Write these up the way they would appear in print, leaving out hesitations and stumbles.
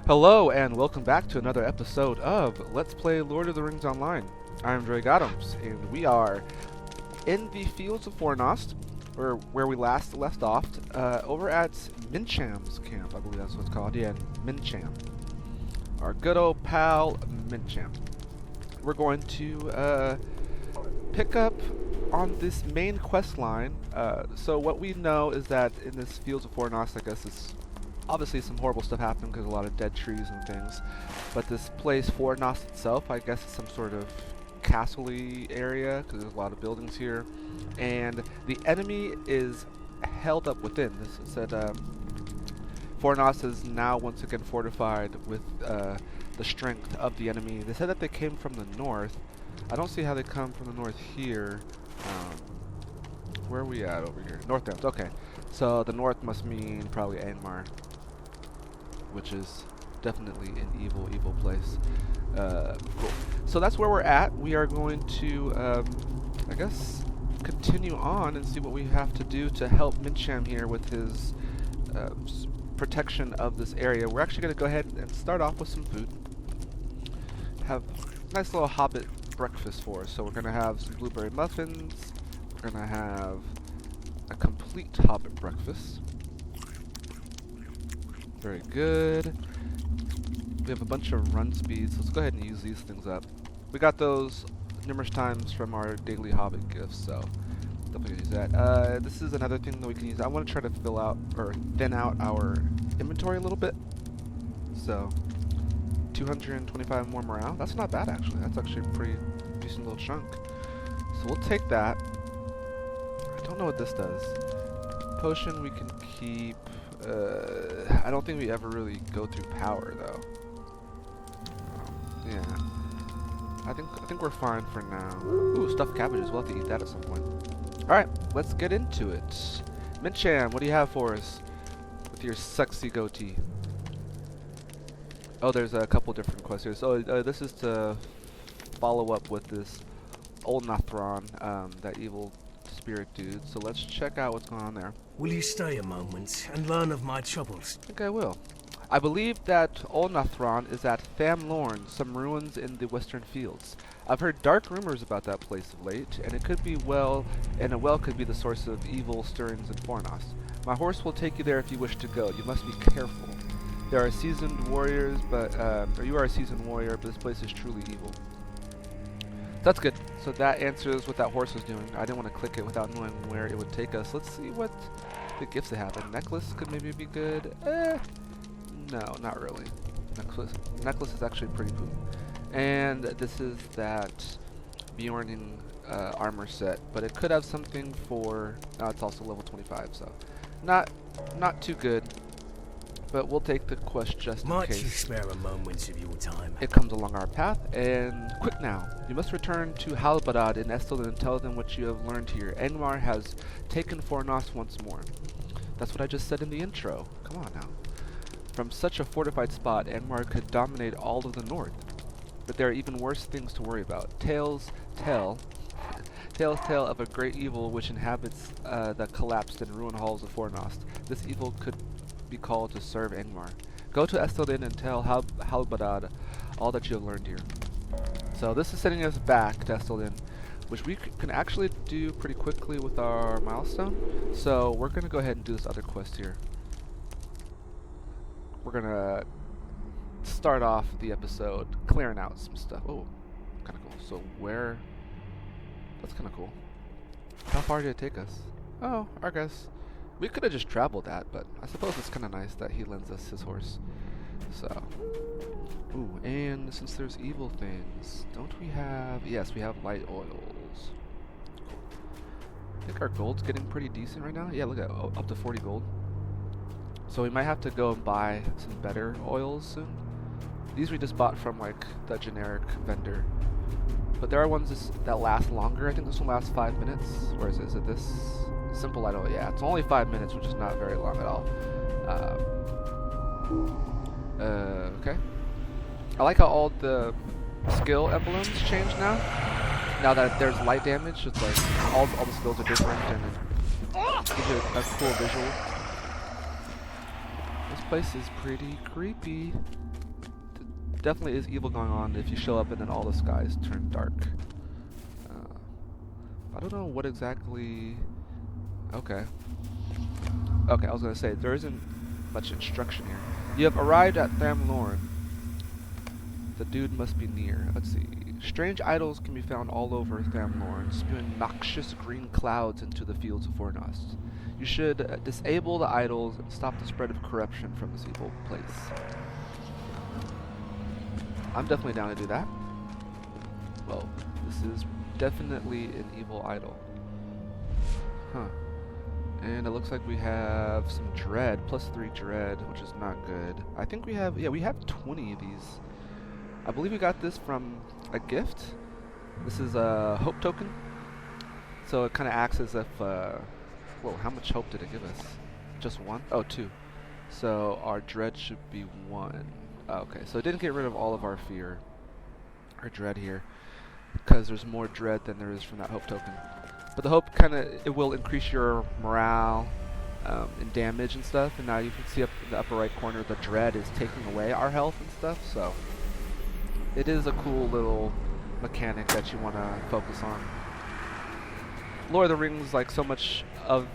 Hello and welcome back to another episode of Let's Play Lord of the Rings Online. I'm Drake Adams, and we are in the fields of Fornost, where we last left off, over at Mincham's camp, I believe that's what it's called. Yeah, Mincham. Our good old pal, Mincham. We're going to pick up on this main quest line. So what we know is that in this fields of Fornost, I guess it's obviously some horrible stuff happened because a lot of dead trees and things. But this place, Fornost itself, I guess is some sort of castle-y area because there's a lot of buildings here. And the enemy is held up within. This said Fornost is now once again fortified with the strength of the enemy. They said that they came from the north. I don't see how they come from the north here. Where are we at over here? Northlands, okay. So the north must mean probably Angmar, which is definitely an evil place. Cool. So that's where we're at. We are going to, I guess, continue on and see what we have to do to help Mincham here with his protection of this area. We're actually going to go ahead and start off with some food. Have a nice little hobbit breakfast for us. So we're going to have some blueberry muffins. We're going to have a complete hobbit breakfast. Very good. We have a bunch of run speeds. Let's go ahead and use these things up. We got those numerous times from our daily hobbit gifts, so definitely use that. This is another thing that we can use. I want to try to fill out or thin out our inventory a little bit. So 225 more morale. That's not bad actually. That's actually a pretty decent little chunk. So we'll take that. I don't know what this does. Potion we can keep. I don't think we ever really go through power though. Yeah. I think we're fine for now. Ooh, stuffed cabbages. We'll have to eat that at some point. Alright, let's get into it. Mincham, what do you have for us with your sexy goatee? Oh, there's a couple different quests here. So this is to follow up with this old Nathron, that evil spirit dude. So let's check out what's going on there. Will you stay a moment and learn of my troubles? I think I will. I believe that Old Nathron is at Famlorn, some ruins in the western fields. I've heard dark rumors about that place of late, and it could be a well could be the source of evil stirrings in Fornost. My horse will take you there if you wish to go. You must be careful. There are seasoned warriors, or you are a seasoned warrior, but this place is truly evil. That's good. So that answers what that horse was doing. I didn't want to click it without knowing where it would take us. Let's see what the gifts they have. A necklace could maybe be good. No, not really. Necklace is actually pretty cool. And this is that Bjorning armor set, but it could have something for. It's also level 25, so not too good. But we'll take the quest just in Might case. you spare a moment of your time? It comes along our path, and quick now. You must return to Halbarad in Estel and tell them what you have learned here. Angmar has taken Fornost once more. That's what I just said in the intro. Come on now. From such a fortified spot, Angmar could dominate all of the north. But there are even worse things to worry about. Tales tell of a great evil which inhabits the collapsed and ruined halls of Fornost. This evil could be called to serve Angmar. Go to Estelin and tell Halbarad all that you have learned here. So this is sending us back to Estelin, which we can actually do pretty quickly with our milestone. So we're going to go ahead and do this other quest here. We're going to start off the episode clearing out some stuff. Oh, kind of cool. So where... That's kind of cool. How far did it take us? Oh, I guess... We could have just traveled that, but I suppose it's kind of nice that he lends us his horse. So, ooh, and since there's evil things, don't we have... Yes, we have light oils. Cool. I think our gold's getting pretty decent right now. Yeah, look at up to 40 gold. So we might have to go and buy some better oils soon. These we just bought from like the generic vendor. But there are ones that last longer. I think this one lasts 5 minutes. Or is it this? Simple light oil, yeah. It's only 5 minutes, which is not very long at all. Okay. I like how all the skill emblems change now. Now that there's light damage, it's like all the skills are different and it gives you a cool visual. This place is pretty creepy. Definitely is evil going on if you show up and then all the skies turn dark. I don't know what exactly... Okay. Okay, I was gonna say, there isn't much instruction here. You have arrived at Thamlorn. The dude must be near. Let's see. Strange idols can be found all over Thamlorn, spewing noxious green clouds into the fields of Fornost. You should disable the idols and stop the spread of corruption from this evil place. I'm definitely down to do that. Well, this is definitely an evil idol. Huh. And it looks like we have some dread, +3 dread, which is not good. I think we have, yeah, we have 20 of these. I believe we got this from a gift. This is a hope token. So it kind of acts as if, whoa, how much hope did it give us? Just 1? Oh, 2. So our dread should be 1. Oh, okay, so it didn't get rid of all of our fear, or dread here, because there's more dread than there is from that hope token. But the hope it will increase your morale and damage and stuff, and now you can see up in the upper right corner the dread is taking away our health and stuff, so it is a cool little mechanic that you want to focus on. Lord of the Rings, like, so much of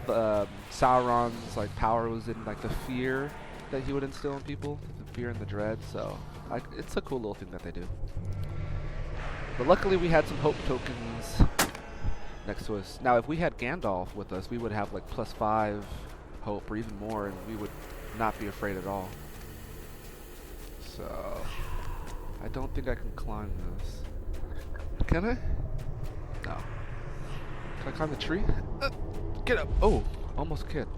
Sauron's like power was in like the fear that he would instill in people, the fear and the dread, so like it's a cool little thing that they do. But luckily we had some hope tokens next to us. Now if we had Gandalf with us, we would have like +5 hope or even more, and we would not be afraid at all. So I don't think I can climb this. Can I? No. Can I climb the tree? Get up! Oh, almost could.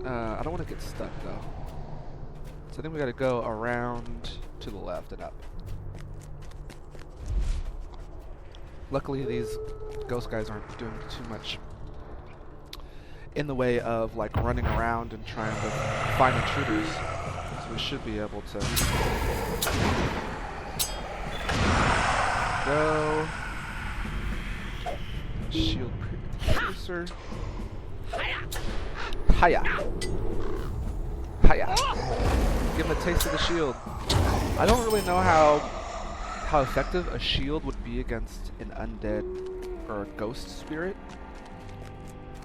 I don't want to get stuck though. So I think we gotta go around to the left and up. Luckily these ghost guys aren't doing too much in the way of like running around and trying to find intruders. So we should be able to go. Shield piercer. Hiya! Hiya! Give him a taste of the shield. I don't really know how effective a shield would be against an undead or a ghost spirit.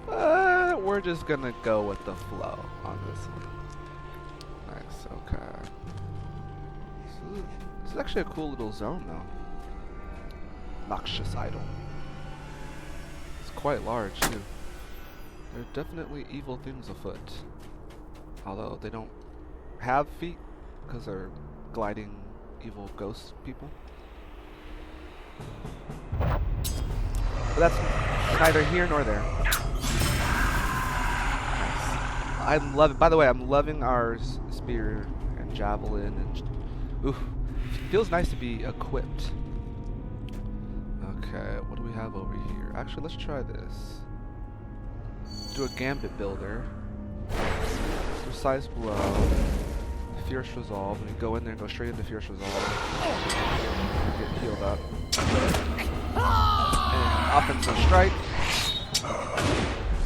But we're just gonna go with the flow on this one. Nice, okay. So this is actually a cool little zone though. Noxious idol. It's quite large too. There are definitely evil things afoot. Although they don't have feet because they're gliding evil ghost people. But that's neither here nor there. I'm loving, by the way, I'm loving our spear and javelin and oof, it feels nice to be equipped. Okay, what do we have over here? Actually, let's try this. Do a gambit builder. Precise blow. Fierce resolve. When you go in there and go straight into fierce resolve, get healed up. And offensive strike.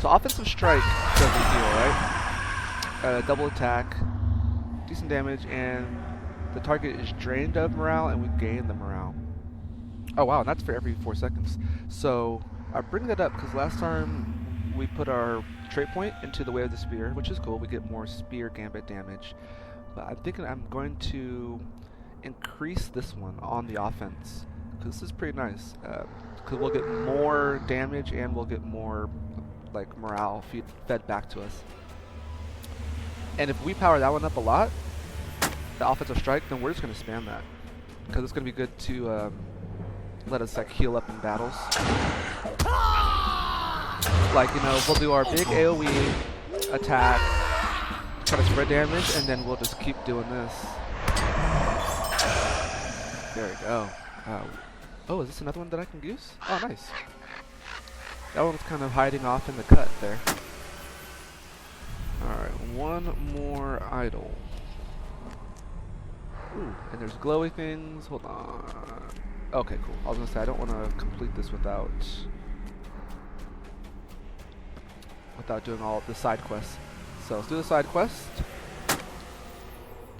So offensive strike doesn't heal, right? Double attack, decent damage, and the target is drained of morale, and we gain the morale. Oh wow, and that's for every 4 seconds. So I bring that up because last time we put our trait point into the Way of the Spear, which is cool. We get more spear gambit damage. But I'm thinking I'm going to increase this one on the offense, because this is pretty nice. Because we'll get more damage and we'll get more like morale fed back to us. And if we power that one up a lot, the offensive strike, then we're just going to spam that, because it's going to be good to let us like heal up in battles. Like, you know, we'll do our big AoE attack, try to spread damage, and then we'll just keep doing this. There we go. Oh, is this another one that I can use? Oh, nice. That one's kind of hiding off in the cut there. Alright, one more idol. Ooh, and there's glowy things. Hold on. Okay, cool. I was gonna say, I don't want to complete this without doing all the side quests. So let's do the side quest.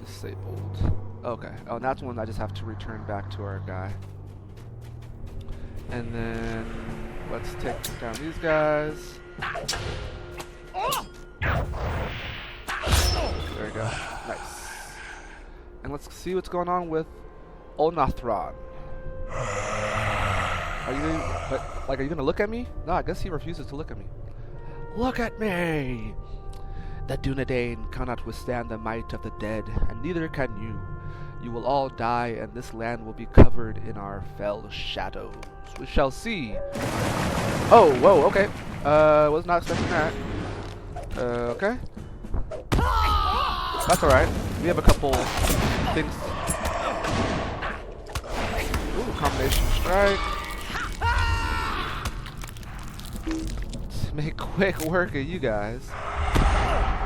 Disabled. Okay. Oh, and that's one I just have to return back to our guy. And then let's take down these guys. There we go. Nice. And let's see what's going on with Onathron. Are you gonna look at me? No, I guess he refuses to look at me. Look at me! The Dunedain cannot withstand the might of the dead, and neither can you. You will all die, and this land will be covered in our fell shadows. We shall see. Oh, whoa, okay. Was not expecting that. Okay. That's alright. We have a couple things. Ooh, combination strike. Let's make quick work of you guys.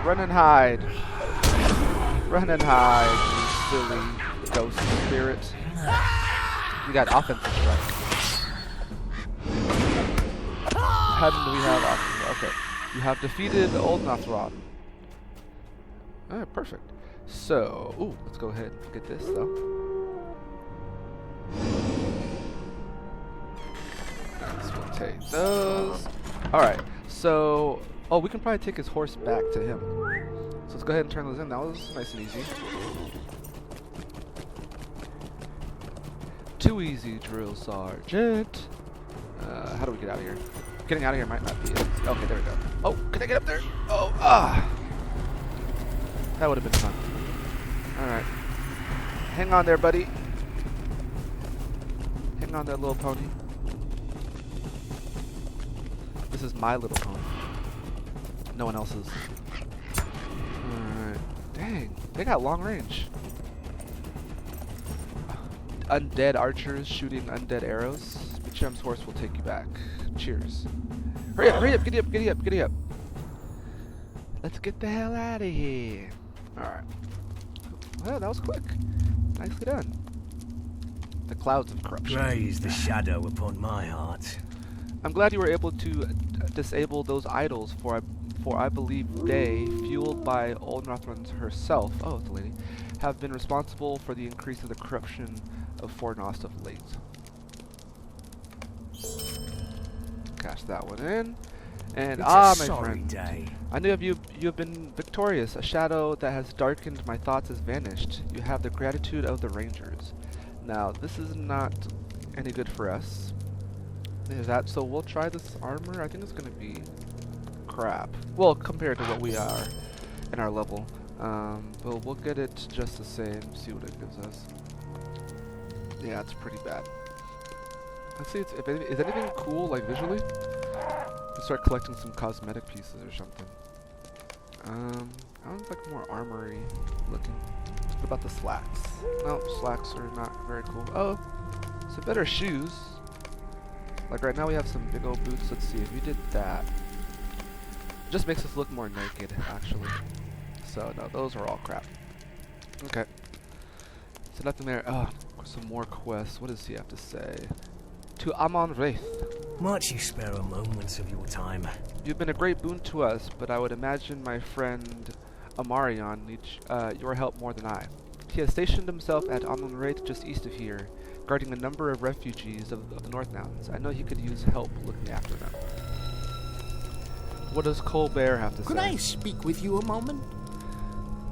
Run and hide. Run and hide, you silly ghost spirit. You got offensive strike. How do we have offensive? Okay. You have defeated Old Nathron. Alright, perfect. So, ooh, let's go ahead and get this though. Let's we'll take those. Alright, so we can probably take his horse back to him. So let's go ahead and turn those in. That was nice and easy. Too easy, drill sergeant. How do we get out of here? Getting out of here might not be it. Okay, there we go. Oh, can I get up there? Oh, that would have been fun. Alright. Hang on there, buddy. Hang on there, little pony. This is my little pony. No one else's. Alright. Dang, they got long range. Undead archers shooting undead arrows. Bichem's horse will take you back. Cheers. Hurry up, giddy up. Let's get the hell out of here. Alright. Well, that was quick. Nicely done. The clouds of corruption. Raise the shadow upon my heart. I'm glad you were able to disable those idols, for I believe they, fueled by Old Nathron herself, oh, it's a lady, have been responsible for the increase of the corruption of Fornost of late. Cash that one in. And my friend, day. I know you have been victorious. A shadow that has darkened my thoughts has vanished. You have the gratitude of the Rangers. Now, this is not any good for us. So we'll try this armor. I think it's gonna be crap. Well, compared to what we are in our level. But we'll get it just the same. See what it gives us. Yeah, it's pretty bad. Let's see. Is anything cool, like visually? Let's start collecting some cosmetic pieces or something. I was like more armory looking. What about the slacks? No, slacks are not very cool. Oh, some better shoes. Like right now we have some big old boots. Let's see if we did that. It just makes us look more naked, actually. So no, those are all crap. Okay. So nothing there. Oh, some more quests. What does he have to say? To Amon Wraith. Might you spare a moment of your time? You've been a great boon to us, but I would imagine my friend Amarion needs your help more than I. He has stationed himself at Amon Wraith just east of here, guarding a number of refugees of the North Mountains. I know he could use help looking after them. What does Colbert have to say? Could I speak with you a moment?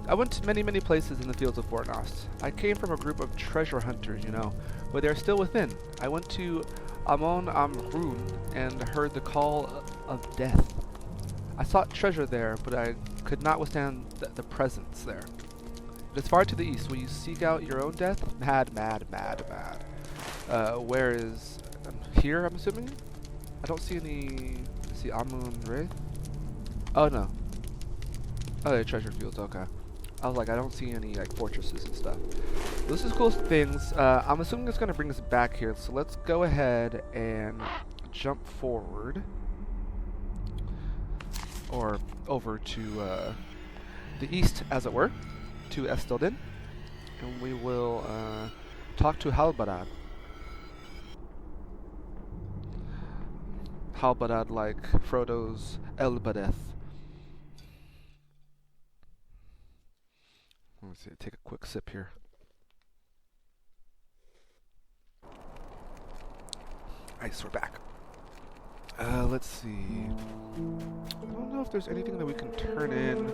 I went to many, many places in the fields of Fornost. I came from a group of treasure hunters, you know, but they are still within. I went to Amon Amrun and heard the call of death. I sought treasure there, but I could not withstand the presence there. It is far to the east. Will you seek out your own death? Mad. Where is... here, I'm assuming? I don't see any... see Amon Wraith? Oh, no. Oh, yeah, treasure fields, okay. I was like, I don't see any like fortresses and stuff. This is cool things. I'm assuming it's going to bring us back here. So let's go ahead and jump forward. Or over to the east, as it were. To Estelden. And we will talk to Halbarad. Halbarad like Frodo's Elbadeth. Let me see, take a quick sip here. Nice, we're back. Let's see. I don't know if there's anything that we can turn in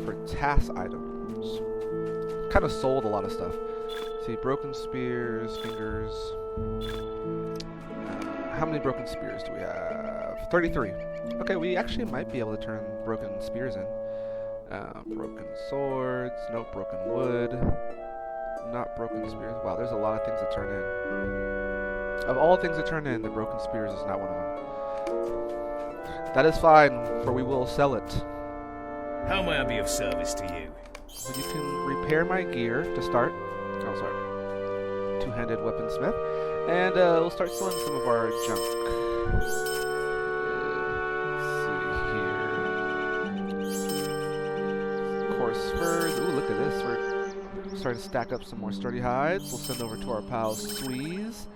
for task items. Kind of sold a lot of stuff. See, broken spears, fingers. How many broken spears do we have? 33. Okay, we actually might be able to turn broken spears in. Broken swords, no broken wood, not broken spears. Wow, there's a lot of things to turn in. Of all things to turn in, the broken spears is not one of them. That is fine, for we will sell it. How may I be of service to you? Well, you can repair my gear to start. Oh, sorry. Two-handed weaponsmith. And we'll start selling some of our junk. Furs. Ooh, look at this. We're starting to stack up some more sturdy hides. We'll send over to our pal Squeeze.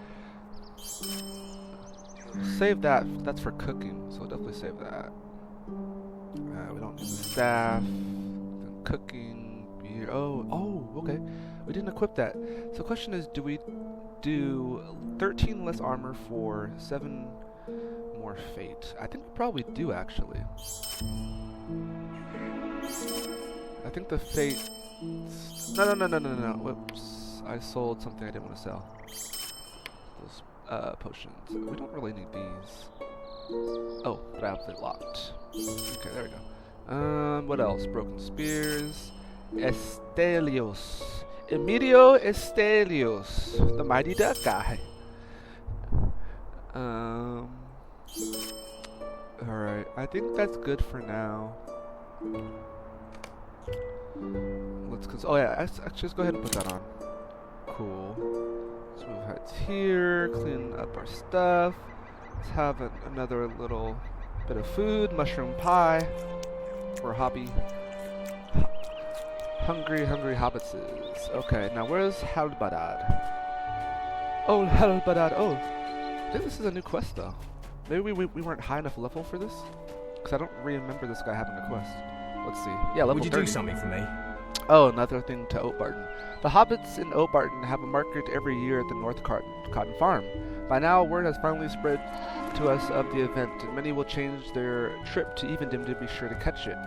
Save that. That's for cooking, so we'll definitely save that. We don't need the staff. Cooking, beer. Oh, okay. We didn't equip that. So the question is, do we do 13 less armor for 7 more fate? I think we probably do, actually. I think the fate... No. Whoops. I sold something I didn't want to sell. Those potions. We don't really need these. Oh, but I have it locked. Okay, there we go. What else? Broken spears. Estelios. Emilio Estelios. The mighty duck guy. Alright. I think that's good for now. Oh yeah, actually just go ahead and put that on. Cool. Let's move heads here, clean up our stuff. Let's have another little bit of food, mushroom pie. Or hobby. Hungry hobbitses. Okay, now where's Halbadad? Oh, Halbadad. Oh, I think this is a new quest though. Maybe we weren't high enough level for this? Because I don't remember this guy having a quest. Let's see. Yeah, level 30. Would you do something for me? Oh, another thing to Oatbarton. The hobbits in Oatbarton have a market every year at the North Cotton Farm. By now, word has finally spread to us of the event, and many will change their trip to Evendim to be sure to catch it.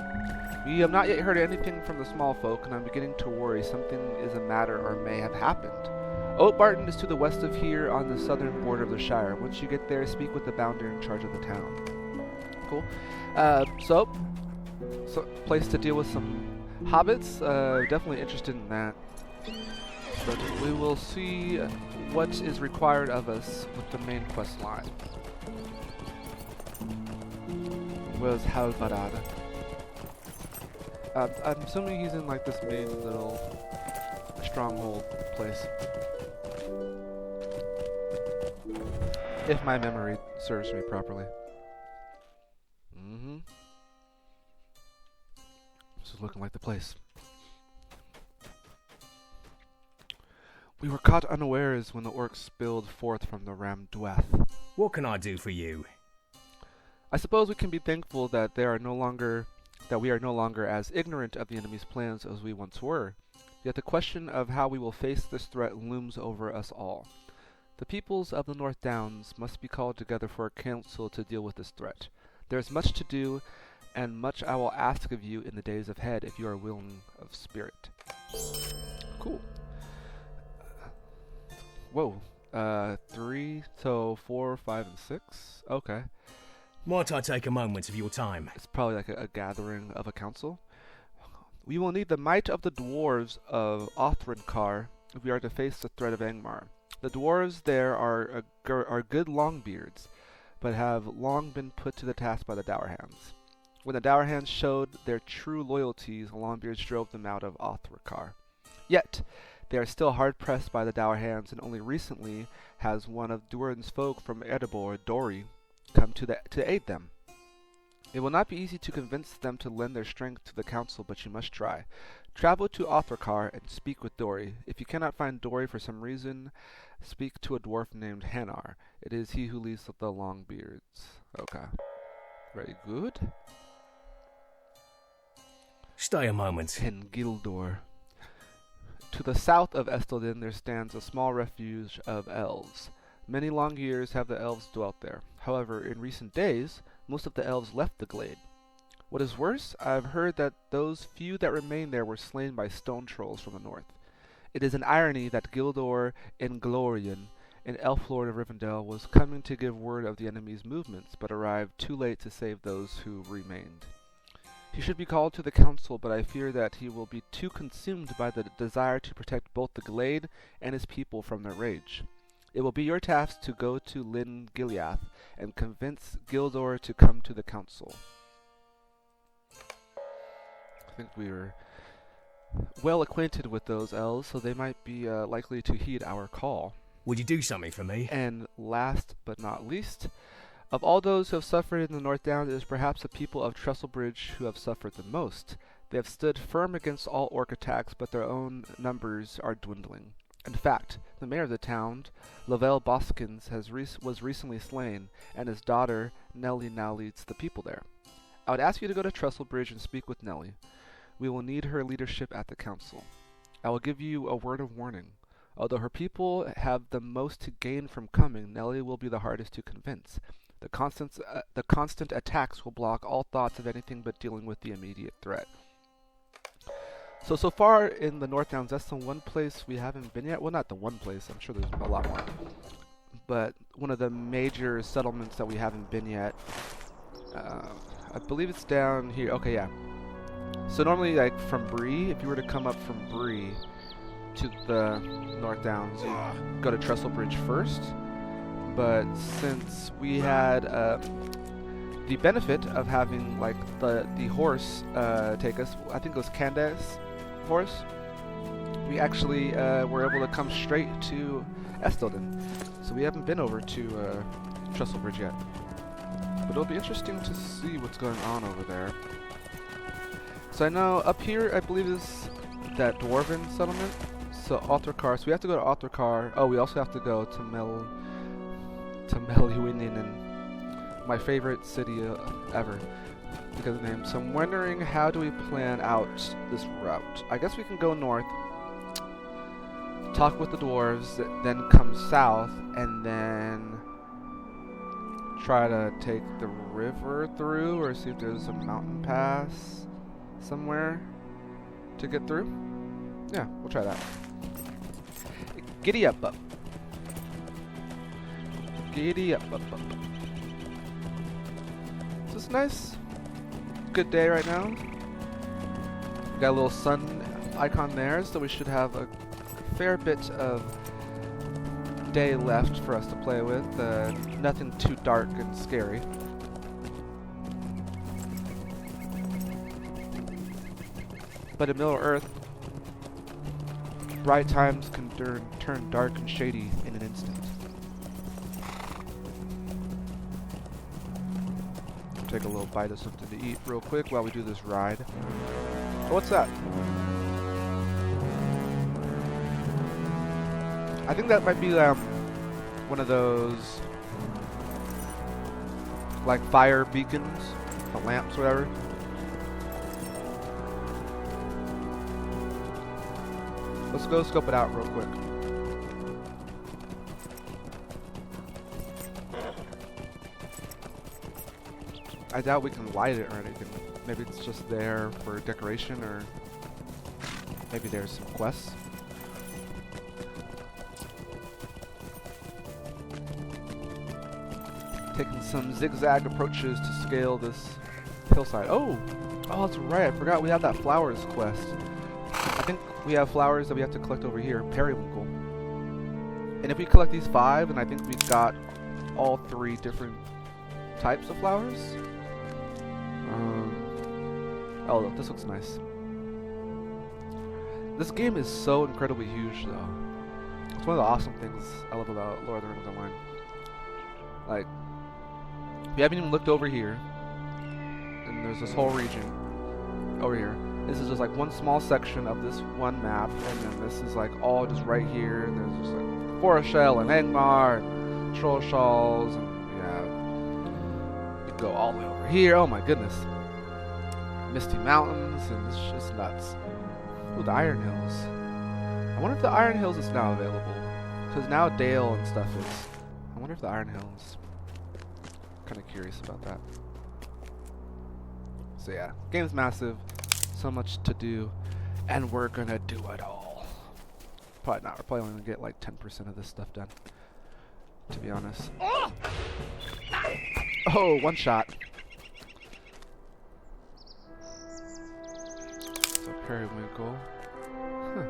We have not yet heard anything from the small folk, and I'm beginning to worry something is a matter or may have happened. Oatbarton is to the west of here on the southern border of the Shire. Once you get there, speak with the bounder in charge of the town. Cool. So place to deal with some hobbits. Definitely interested in that. But we will see what is required of us with the main quest line. Where's Halvarad? I'm assuming he's in like this main little stronghold place. If my memory serves me properly. This is looking like the place. We were caught unawares when the orcs spilled forth from the Ram Dweth. What can I do for you? I suppose we can be thankful that we are no longer as ignorant of the enemy's plans as we once were. Yet the question of how we will face this threat looms over us all. The peoples of the North Downs must be called together for a council to deal with this threat. There is much to do, and much I will ask of you in the days ahead if you are willing of spirit. Cool. Whoa. 3, so 4, 5, and 6? Okay. Might I take a moment of your time? It's probably like a gathering of a council. We will need the might of the dwarves of Othrankar if we are to face the threat of Angmar. The dwarves there are good longbeards, but have long been put to the task by the Dourhands. When the Dourhands showed their true loyalties, the longbeards drove them out of Othrankar. Yet, they are still hard-pressed by the Dourhands, and only recently has one of Durin's folk from Erebor, Dori, come to aid them. It will not be easy to convince them to lend their strength to the council, but you must try. Travel to Othrakar and speak with Dori. If you cannot find Dori for some reason, speak to a dwarf named Hanar. It is he who leads the Longbeards. Okay. Very good. Stay a moment. Hengildor. To the south of Estelden there stands a small refuge of elves. Many long years have the elves dwelt there. However, in recent days, most of the elves left the glade. What is worse, I have heard that those few that remained there were slain by stone trolls from the north. It is an irony that Gildor Inglorian, an elf lord of Rivendell, was coming to give word of the enemy's movements, but arrived too late to save those who remained. He should be called to the council, but I fear that he will be too consumed by the desire to protect both the glade and his people from their rage. It will be your task to go to Lyn Gileath and convince Gildor to come to the council. I think we are well acquainted with those elves, so they might be likely to heed our call. Would you do something for me? And last but not least, of all those who have suffered in the North Downs, it is perhaps the people of Trestlebridge who have suffered the most. They have stood firm against all orc attacks, but their own numbers are dwindling. In fact, the mayor of the town, Lavelle Boskins, was recently slain, and his daughter, Nellie, now leads the people there. I would ask you to go to Trestlebridge and speak with Nellie. We will need her leadership at the council. I will give you a word of warning. Although her people have the most to gain from coming, Nellie will be the hardest to convince. The constant attacks will block all thoughts of anything but dealing with the immediate threat. So far in the North Downs, that's the one place we haven't been yet. Well, not the one place. I'm sure there's a lot more. But one of the major settlements that we haven't been yet. I believe it's down here. Okay, yeah. So normally, like, from Bree, if you were to come up from Bree to the North Downs, you go to Trestlebridge first. But since we had the benefit of having, like, the horse take us, I think it was Candace's horse, we actually were able to come straight to Estelden. So we haven't been over to Trestlebridge yet. But it'll be interesting to see what's going on over there. So I know up here, I believe is that Dwarven settlement. So Altarkar. So we have to go to Altarkar. Oh, we also have to go to Melhuinen, my favorite city ever because of the name. So I'm wondering, how do we plan out this route? I guess we can go north, talk with the dwarves, then come south, and then try to take the river through, or see if there's a mountain pass somewhere to get through. Yeah, we'll try that. Giddy up. Giddy up. So it's nice. Good day right now. We got a little sun icon there, so we should have a fair bit of day left for us to play with. Nothing too dark and scary. But in Middle-earth, bright times can turn dark and shady in an instant. Take a little bite of something to eat real quick while we do this ride. Oh, what's that? I think that might be one of those like fire beacons, the lamps, whatever. Let's go scope it out real quick. I doubt we can light it or anything. Maybe it's just there for decoration, or maybe there's some quests. Taking some zigzag approaches to scale this hillside. Oh, that's right. I forgot we have that flowers quest. I think we have flowers that we have to collect over here. Periwinkle. And if we collect these 5, and I think we've got all 3 different types of flowers. Oh, this looks nice. This game is so incredibly huge, though. It's one of the awesome things I love about Lord of the Rings Online. Like, we haven't even looked over here, and there's this whole region over here. This is just like one small section of this one map, and then this is like all just right here, and there's just like Forest Shell and Angmar and Troll Shawls, and yeah, you go all the way over here. Oh my goodness. Misty Mountains, and it's just nuts. Ooh, the Iron Hills. I wonder if the Iron Hills is now available. Because now Dale and stuff is. I wonder if the Iron Hills. Kind of curious about that. So yeah, game's massive. So much to do. And we're gonna do it all. Probably not. We're probably only gonna get like 10% of this stuff done. To be honest. Oh, one shot. So periwinkle. Huh.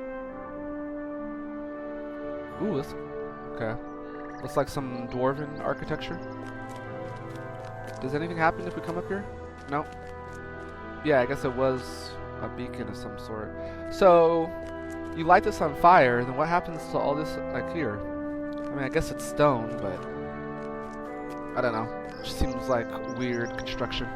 Ooh, this. Okay. Looks like some dwarven architecture. Does anything happen if we come up here? No. Yeah, I guess it was a beacon of some sort. So, you light this on fire, then what happens to all this, like, here? I mean, I guess it's stone, but I don't know. It just seems like weird construction.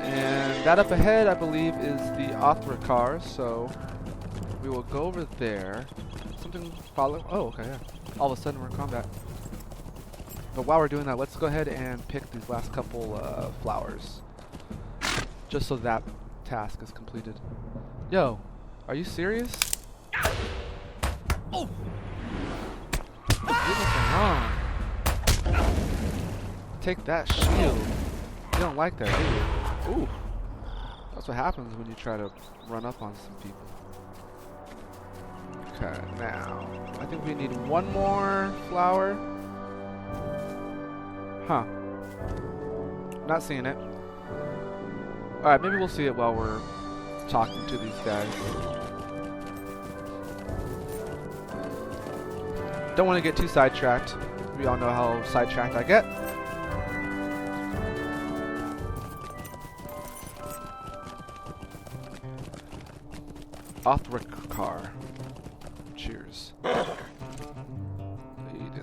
And that up ahead, I believe, is the LOTRO car, so we will go over there. Something follow? Oh, okay, yeah. All of a sudden, we're in combat. But while we're doing that, let's go ahead and pick these last couple flowers. Just so that task is completed. Yo, are you serious? Oh! You're looking wrong. Take that shield. You don't like that, do you? Ooh. That's what happens when you try to run up on some people. Okay, now, I think we need one more flower. Huh. Not seeing it. Alright, maybe we'll see it while we're talking to these guys. Don't want to get too sidetracked. We all know how sidetracked I get. LOTRO car. Cheers.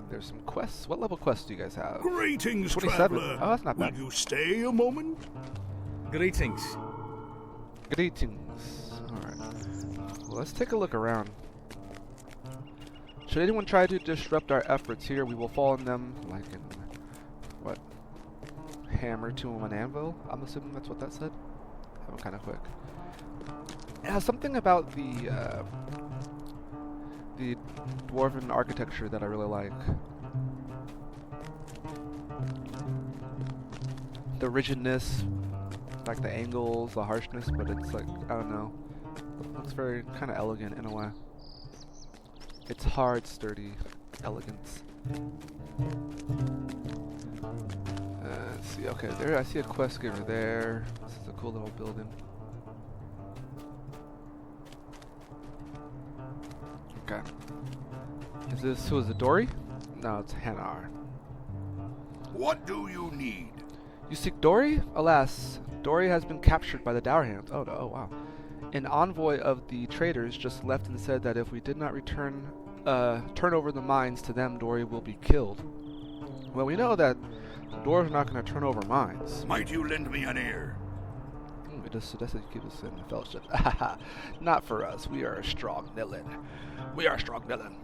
There's some quests. What level quests do you guys have? Greetings, 27. traveler. Oh, that's not bad. Will you stay a moment? Greetings. Greetings. Alright. Well, let's take a look around. Should anyone try to disrupt our efforts here, we will fall on them like in, what? Hammer to an anvil? I'm assuming that's what that said. That went kind of quick. Yeah, something about the dwarven architecture that I really like. The rigidness, like the angles, the harshness, but it's like, I don't know. It looks very kind of elegant in a way. It's hard, sturdy elegance. Let's see, okay, there I see a quest giver there. This is a cool little building. Okay. Is this, who is it, Dory? No, it's Hanar. What do you need? You seek Dory? Alas, Dory has been captured by the Dour Hands. Oh, no, oh wow. An envoy of the traders just left and said that if we did not turn over the mines to them, Dory will be killed. Well, we know that the dwarves are not going to turn over mines. Might you lend me an ear? It just suggested you keep us in the fellowship. Not for us. We are a strong villain. We are a strong villain.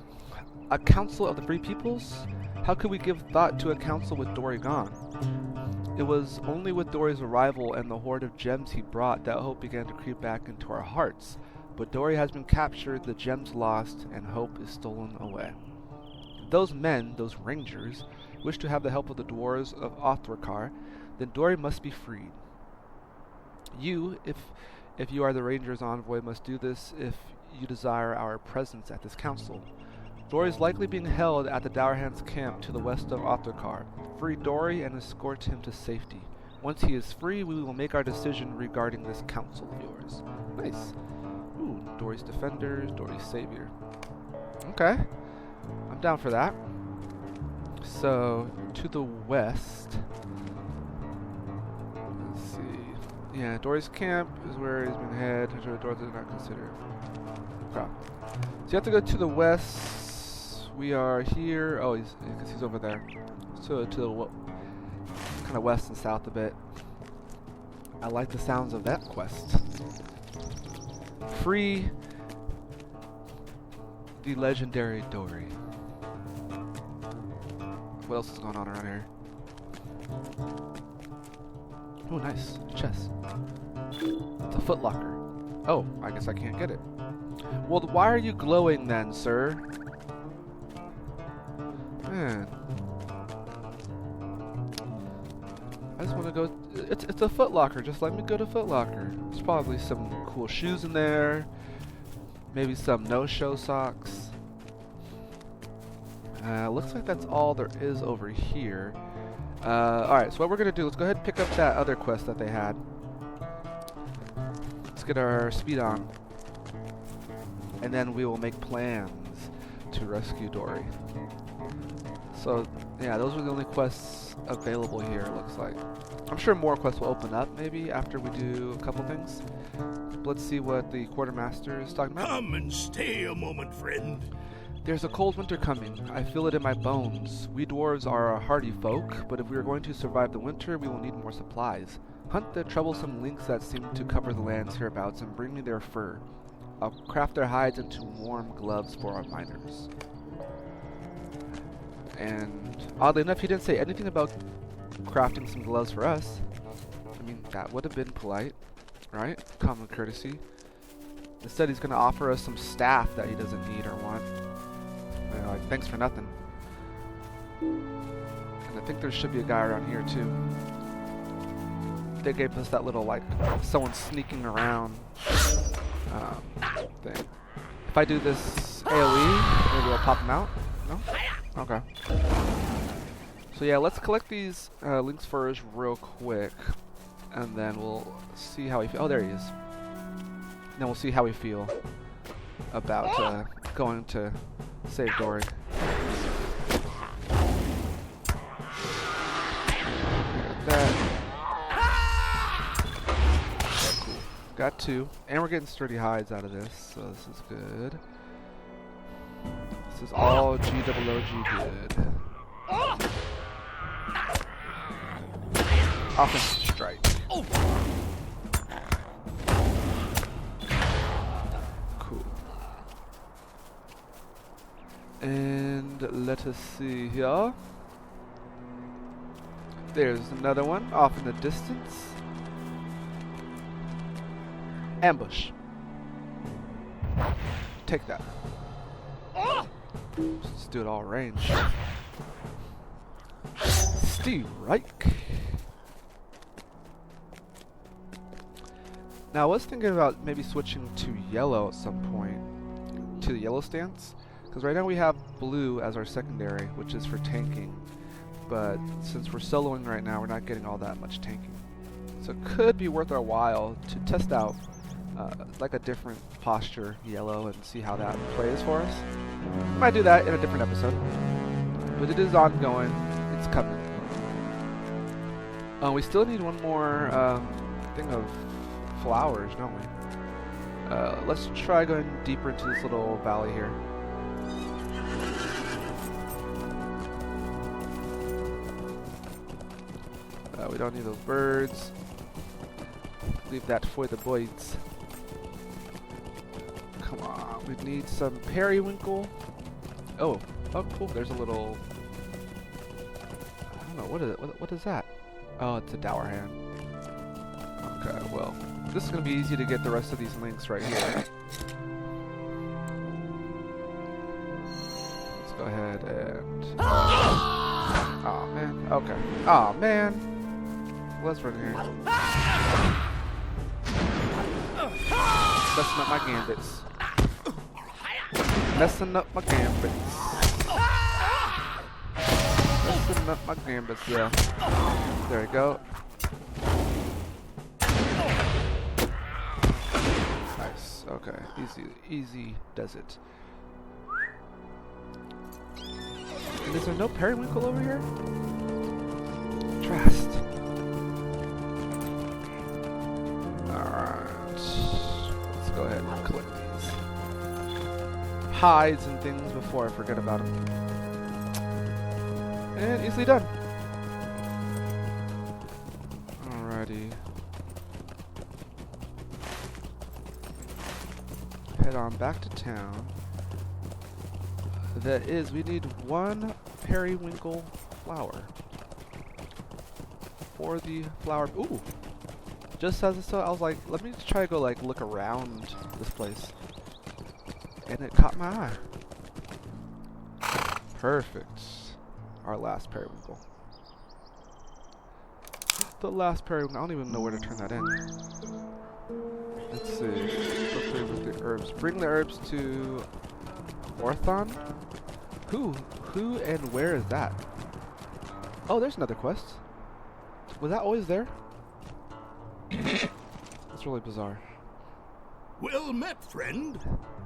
A council of the free peoples? How could we give thought to a council with Dory gone? It was only with Dory's arrival and the hoard of gems he brought that hope began to creep back into our hearts. But Dory has been captured, the gems lost, and hope is stolen away. Those men, those rangers, wish to have the help of the dwarves of LOTRO, then Dory must be freed. You, if you are the ranger's envoy, must do this if you desire our presence at this council. Dory is likely being held at the Dourhands camp to the west of LOTRO. Free Dory and escort him to safety. Once he is free, we will make our decision regarding this council of yours. Nice. Ooh, Dory's defenders, Dory's savior. Okay. I'm down for that. So, to the west. Let's see. Yeah, Dory's camp is where he's been head. Dory does not consider. Okay. So you have to go to the west. We are here. Oh, he's over there. So to the kind of west and south a bit. I like the sounds of that quest. Free the legendary Dory. What else is going on around here? Oh, nice. Chest. It's a footlocker. Oh, I guess I can't get it. Well, why are you glowing then, sir? Man. I just want to go... It's a Foot Locker. Just let me go to Foot Locker. There's probably some cool shoes in there. Maybe some no-show socks. Looks like that's all there is over here. Alright, so what we're going to do, let's go ahead and pick up that other quest that they had. Let's get our speed on. And then we will make plans to rescue Dory. So, yeah, those are the only quests available here, it looks like. I'm sure more quests will open up, maybe, after we do a couple things. But let's see what the quartermaster is talking about. Come and stay a moment, friend. There's a cold winter coming. I feel it in my bones. We dwarves are a hardy folk, but if we are going to survive the winter, we will need more supplies. Hunt the troublesome lynx that seem to cover the lands hereabouts and bring me their fur. I'll craft their hides into warm gloves for our miners. And oddly enough, he didn't say anything about crafting some gloves for us. I mean, that would have been polite, right? Common courtesy. Instead, he's going to offer us some staff that he doesn't need or want. Like, thanks for nothing. And I think there should be a guy around here too. They gave us that little, like, someone sneaking around thing. If I do this AoE, maybe I'll pop him out? No? Okay. So yeah, let's collect these lynx furs real quick, and then we'll see how we feel. Oh, there he is. Then we'll see how we feel about going to save Dory. That. Cool. Got two. And we're getting sturdy hides out of this, so this is good. This is all GOOG good. Offensive strike. Cool. And let us see here. There's another one off in the distance. Ambush. Take that. Let's do it all range. Steve Reich. Now I was thinking about maybe switching to yellow at some point, to the yellow stance, because right now we have blue as our secondary, which is for tanking, but since we're soloing right now, we're not getting all that much tanking. So it could be worth our while to test out like a different posture yellow and see how that plays for us. We might do that in a different episode, but it is ongoing. It's coming. We still need one more thing of flowers, don't we? Let's try going deeper into this little valley here. We don't need those birds. Leave that for the boys. Come on, we need some periwinkle. Oh, cool. There's a little. I don't know, what is it? What is that? Oh, it's a dower hand. Okay, well, this is gonna be easy to get the rest of these links right here. Let's go ahead and. Oh man. Okay. Oh man. Let's run here. Messing up my gambits. Messing up my gambits. Messing up my gambits, yeah. There we go. Nice. Okay. Easy does it. And is there no periwinkle over here? Trust. Let's go ahead and collect these hides and things before I forget about them. And easily done. Alrighty. Head on back to town. That is, we need one periwinkle flower. For the flower. Ooh! just as so I was like, let me just try to go like look around this place, and it caught my eye. Perfect. Our last periwinkle. The last periwinkle. I don't even know where to turn that in. Let's see. Let's play with the herbs. Bring the herbs to Orthon. Who and where is that? Oh, there's another quest. Was that always there? That's really bizarre. Well met, friend.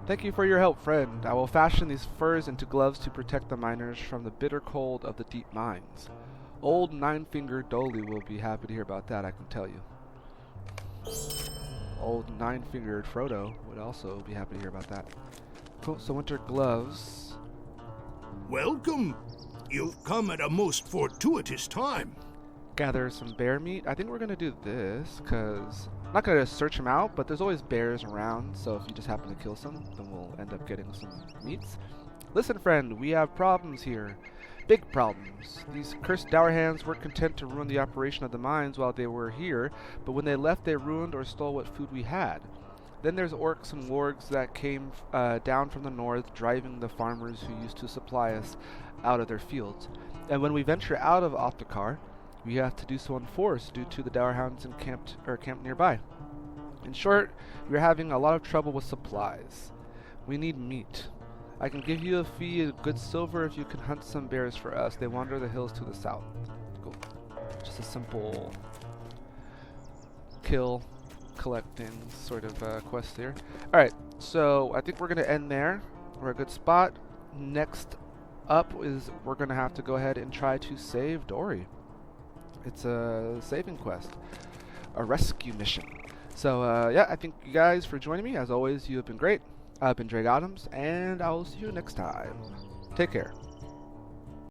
Thank you for your help, friend. I will fashion these furs into gloves to protect the miners from the bitter cold of the deep mines. Old Nine-Fingered Dolly will be happy to hear about that, I can tell you. Old Nine-Fingered Frodo would also be happy to hear about that. Cool, so winter gloves. Welcome. You've come at a most fortuitous time. Gather some bear meat. I think we're going to do this, because I'm not going to search them out, but there's always bears around, so if you just happen to kill some, then we'll end up getting some meats. Listen, friend, we have problems here. Big problems. These cursed dour hands weren't content to ruin the operation of the mines while they were here, but when they left they ruined or stole what food we had. Then there's orcs and wargs that came down from the north, driving the farmers who used to supply us out of their fields. And when we venture out of Optikar, we have to do so on force due to the dour hounds encamped nearby. In short, we're having a lot of trouble with supplies. We need meat. I can give you a fee of good silver if you can hunt some bears for us. They wander the hills to the south. Cool. Just a simple kill, collecting sort of quest here. Alright, so I think we're going to end there. We're a good spot. Next up is we're going to have to go ahead and try to save Dory. It's a saving quest. A rescue mission. So, yeah, I thank you guys for joining me. As always, you have been great. I've been Drake Adams, and I will see you next time. Take care.